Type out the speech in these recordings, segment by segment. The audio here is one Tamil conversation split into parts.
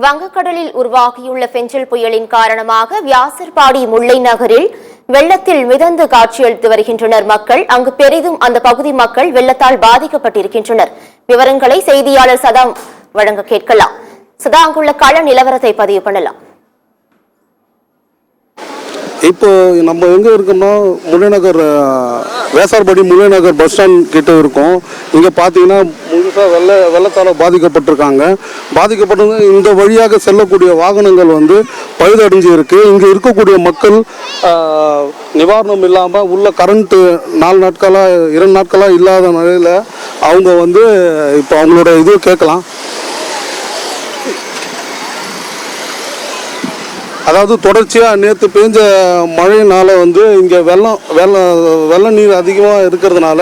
வங்கக்கடலில் உருவாகியுள்ள பெஞ்சல் புயலின் காரணமாக வியாசர்பாடி முல்லை நகரில் வெள்ளத்தில் மிதந்து காட்சியளித்து வருகின்றனர் மக்கள். அங்கு பெரிதும் அந்த பகுதி மக்கள் வெள்ளத்தால் பாதிக்கப்பட்டிருக்கின்றனர். விவரங்களை செய்தியாளர் சதா வழங்க கேட்கலாம். சதா, அங்குள்ள கள நிலவரத்தை பதிவு பண்ணலாம். இப்போ நம்ம எங்கே இருக்கோம்னா முல்லைநகர் வேசார்பாடி முல்லைநகர் பஸ் ஸ்டாண்ட் கிட்ட இருக்கோம். இங்கே பார்த்தீங்கன்னா முழுசாக வெள்ளத்தால் பாதிக்கப்பட்டிருக்காங்க. பாதிக்கப்பட்டவங்க இந்த வழியாக செல்லக்கூடிய வாகனங்கள் பழுதடைஞ்சு இருக்கு. இங்கே இருக்கக்கூடிய மக்கள் நிவாரணம் இல்லாமல் உள்ள கரண்ட்டு 2 நாட்களாக இல்லாத நிலையில் அவங்க இப்போ அவங்களோட இது கேட்கலாம். அதாவது தொடர்ச்சியாக நேற்று பெஞ்ச மழையினால் இங்கே வெள்ள நீர் அதிகமாக இருக்கிறதுனால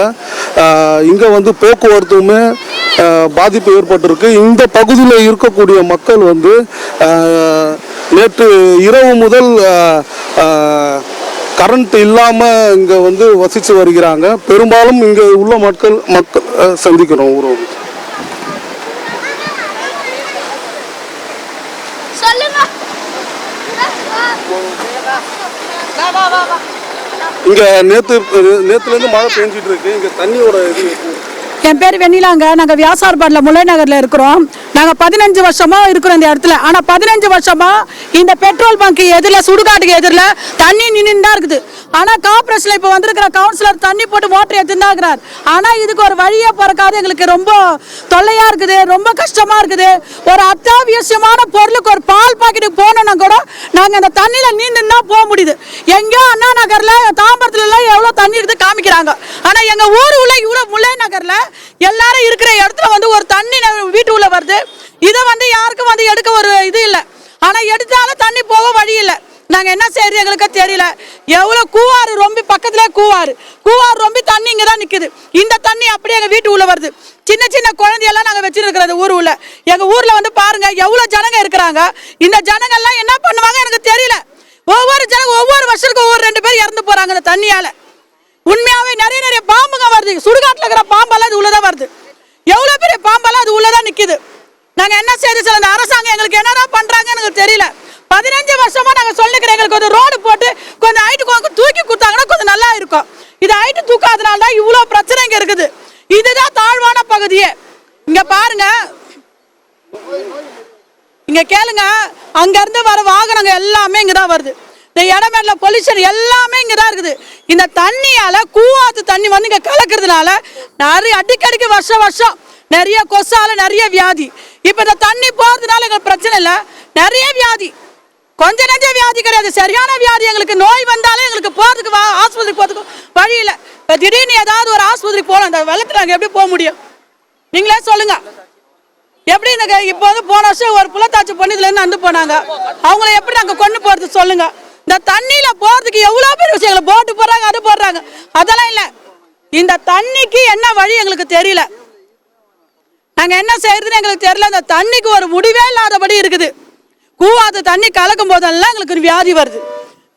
இங்கே போக்குவரத்துமே பாதிப்பு ஏற்பட்டிருக்கு. இந்த பகுதியில் இருக்கக்கூடிய மக்கள் நேற்று இரவு முதல் கரண்ட் இல்லாமல் இங்கே வசித்து வருகிறாங்க. பெரும்பாலும் இங்கே உள்ள மக்கள் சந்திக்கிறோம். இங்க நேத்துலேருந்து மழை பெஞ்சிட்டு இருக்கு. இங்க தண்ணியோட இது. என் பேர் வெண்ணிலாங்க. நாங்கள் வியாசார்பாடில் முல்லைநகரில் இருக்கிறோம். நாங்கள் 15 வருஷமா இருக்கிறோம் இந்த இடத்துல. ஆனால் 15 வருஷமா இந்த பெட்ரோல் பங்க் எதிரில் சுடுகாட்டுக்கு எதிரில் தண்ணி நின்று தான் இருக்குது. ஆனால் கார்பரேஷனில் இப்போ வந்திருக்கிற கவுன்சிலர் தண்ணி போட்டு மோட்டர் எடுத்துன்னு தான் இருக்கிறார். ஆனால் இதுக்கு ஒரு வழியே பிறக்காது. எங்களுக்கு ரொம்ப தொல்லையாக இருக்குது, ரொம்ப கஷ்டமாக இருக்குது. ஒரு அத்தியாவசியமான பொருளுக்கு ஒரு பால் பாக்கெட்டுக்கு போகணுன்னா கூட நாங்கள் அந்த தண்ணியில் நீந்து தான் போக முடியுது. எங்கேயோ அண்ணா நகரில் தாம்பரத்துலலாம் எவ்வளோ தண்ணி இருக்குது காமிக்கிறாங்க. ஆனால் எங்கள் ஊர் உள்ள இவ்வளோ முல்லைநகரில் எல்லாரும் இருக்கிற இடத்துல ஒரு தண்ணி வீட்டு உள்ள வருது. இதை யாருக்கும் எடுக்க ஒரு இது இல்லை. ஆனா எடுத்தாலும் தண்ணி போக வழி இல்லை. நாங்க என்ன செய்யறது எங்களுக்கு தெரியல. எவ்வளவு கூவாறு ரொம்ப பக்கத்துல கூவாறு ரொம்ப தண்ணி இங்கதான் நிக்குது. இந்த தண்ணி அப்படியே எங்க வீட்டு உள்ள வருது. சின்ன சின்ன குழந்தையெல்லாம் நாங்க வச்சிருக்கிறது ஊர் உள்ள. எங்க ஊர்ல பாருங்க எவ்வளவு ஜனங்க இருக்கிறாங்க. இந்த ஜனங்க எல்லாம் என்ன பண்ணுவாங்க எனக்கு தெரியல. ஒவ்வொரு வருஷத்துக்கு ஒவ்வொரு 2 பேர் இறந்து போறாங்க இந்த தண்ணியால. உண்மையாவே நிறைய பாம்புங்க வருது. சுடுகாட்டுல இருக்கிற பாம்பெல்லாம் அது உள்ளதான் வருது. எவ்வளவு பெரிய பாம்பெல்லாம் அது உள்ளதான் நிக்குது. நாங்க என்ன செய்து சொல்ல, இந்த அரசாங்கம் எங்களுக்கு என்னதான் பண்றாங்க எனக்கு தெரியல. 15 வருஷமா நாங்க சொல்லிக்கிறோம். எங்களுக்கு ஒரு ரோடு போட்டு கொஞ்சம் ஹைட்டு தூக்கி கொடுத்தாங்கன்னா கொஞ்சம் நல்லா இருக்கும். இது ஹைட்டு தூக்காதனால தான் இவ்வளவு பிரச்சனை இங்க இருக்குது. இதுதான் தாழ்வான பகுதியே. இங்க பாருங்க, இங்க கேளுங்க, அங்க இருந்து வர வாகனங்கள் எல்லாமே இங்கதான் வருது. இந்த இடமேல பொல்யூஷன் எல்லாமே இங்கதான் இருக்குது. இந்த தண்ணியால கூவாத்து தண்ணி இங்க கலக்கிறதுனால நிறைய அடிக்கடிக்கு வருஷம் நிறைய கொசால நிறைய வியாதி. இப்ப இந்த தண்ணி போறதுனால எங்களுக்கு பிரச்சனை இல்லை. நிறைய வியாதி, கொஞ்ச நெஞ்ச வியாதி கிடையாது, சரியான வியாதி. எங்களுக்கு நோய் வந்தாலே எங்களுக்கு போறதுக்கு ஆஸ்பத்திரிக்கு போறதுக்கு வழி இல்லை. இப்ப திடீர்னு ஏதாவது ஒரு ஆஸ்பத்திரிக்கு போகலாம். அந்த வெள்ளத்துல நாங்க எப்படி போக முடியும்? நீங்களே சொல்லுங்க. எப்படி இந்த இப்போ போன வருஷம் ஒரு புலத்தாச்சி பொண்ணுல இருந்து வந்து போனாங்க. அவங்கள எப்படி நாங்க கொண்டு போறது சொல்லுங்க? இந்த தண்ணியில போறதுக்கு எவ்வளவு பேர் விஷயங்கள் போட்டு போடுறாங்க, அது போடுறாங்க. அதெல்லாம் இல்ல. இந்த தண்ணிக்கு என்ன வழி எங்களுக்கு தெரியல. நாங்க என்ன செய்யறதுன்னு எங்களுக்கு தெரியல. இந்த தண்ணிக்கு ஒரு முடிவே இல்லாதபடி இருக்குது. கூவாத தண்ணி கலக்கும் போதெல்லாம் எங்களுக்கு வியாதி வருது.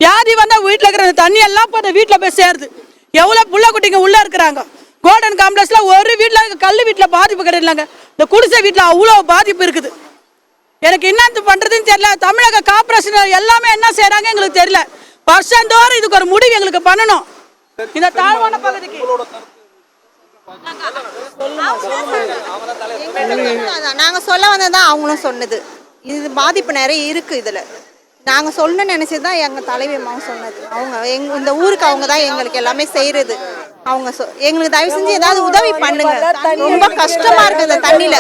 வியாதி வந்தா வீட்டுல இருக்கிற தண்ணி எல்லாம் போய் வீட்டுல போய் சேருது. எவ்வளவு புள்ள குட்டிங்க உள்ள இருக்கிறாங்க. கோல்டன் காம்ப்ளெக்ஸ்ல ஒரு வீட்டுல கல்லு வீட்டுல பாதிப்பு கிடையாது. இந்த குடிசை வீட்டுல அவ்வளவு பாதிப்பு இருக்குது. எனக்கு என்ன பண்றதுன்னு தெரியல. தமிழக கார்பரேஷன் எல்லாமே என்ன செய்யறாங்க எங்களுக்கு தெரியல. வருஷந்தோறும் இதுக்கு ஒரு முடிவு எங்களுக்கு பண்ணணும். இந்த தாழ்வான பகுதிக்கு நாங்க சொல்ல வந்ததுதான் அவங்களும் சொன்னது. இது பாதிப்பு நிறைய இருக்கு. இதுல நாங்க சொல்லணும்னு நினைச்சதுதான் எங்க தலைவி அம்மாவும் சொன்னது. அவங்க இந்த ஊருக்கு அவங்க தான் எங்களுக்கு எல்லாமே செய்யறது. அவங்க எங்களுக்கு தயவு செஞ்சு ஏதாவது உதவி பண்ணுங்க. ரொம்ப கஷ்டமா இருக்கு இந்த தண்ணியில.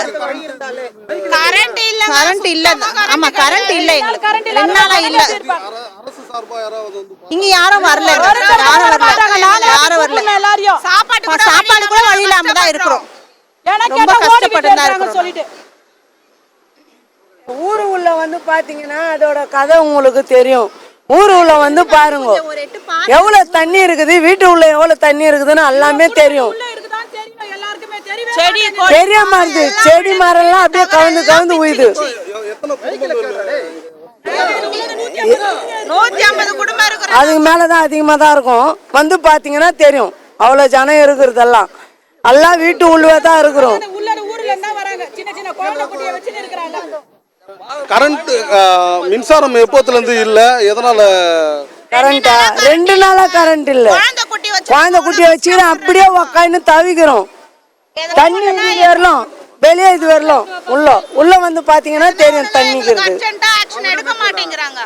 கரண்ட் இல்ல. ஆமா, கரண்ட் இல்ல. எங்களுக்கு 2 நாளா இல்ல. இங்க யாரும் வரல. சாப்பாடு கூட வழி இல்லாம தான் இருக்கிறோம். ரொம்ப கஷ்டப்பட்டு தான் இருக்கிறோம். ஊரு உள்ள பாத்தீங்கன்னா அதோட கதை உங்களுக்கு தெரியும். ஊரு உள்ள பாருங்க எவ்வளவு தண்ணி இருக்குது, வீட்டு உள்ள எவ்வளவு தண்ணி இருக்குதுன்னு எல்லாமே தெரியும். பெரிய மருந்து செடி மரம் எல்லாம் அப்படியே கவுந்து உயுது. அதுக்கு மேலதான் அதிகமா தான் இருக்கும். பாத்தீங்கன்னா தெரியும் அவ்வளவு ஜனம் இருக்கிறதெல்லாம். எல்லாம் வீட்டு உள்ளவே தான் இருக்கிறோம். கரண்ட் மின்சாரம் எப்போத்துலேருந்து இல்லை, எதனால்? கரண்டா 2 நாளா கரண்ட் இல்ல. குழந்தை குட்டியை வச்சுக்கிட்டு அப்படியே உக்காந்து தவிக்கிறோம். தண்ணி இது வரலாம், வெளியே இது வரலாம், உள்ள வந்து பாத்தீங்கன்னா தெரியும் தண்ணிக்கிறது. எடுக்க மாட்டேங்கிறாங்க.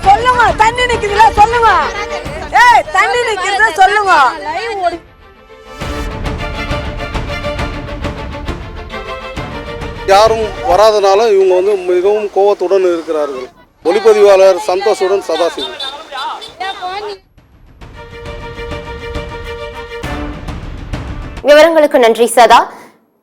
சொல்லுங்க, தண்ணி நிக்குதுல சொல்லுங்க. தண்ணி நிக்குது சொல்லுங்க. யாரும் வராதனால இவங்க வந்து மிகவும் கோபத்துடன் இருக்கிறார்கள். ஒளிப்பதிவாளர் சந்தோஷுடன் சதாசிவம். விவரங்களுக்கு நன்றி சதா.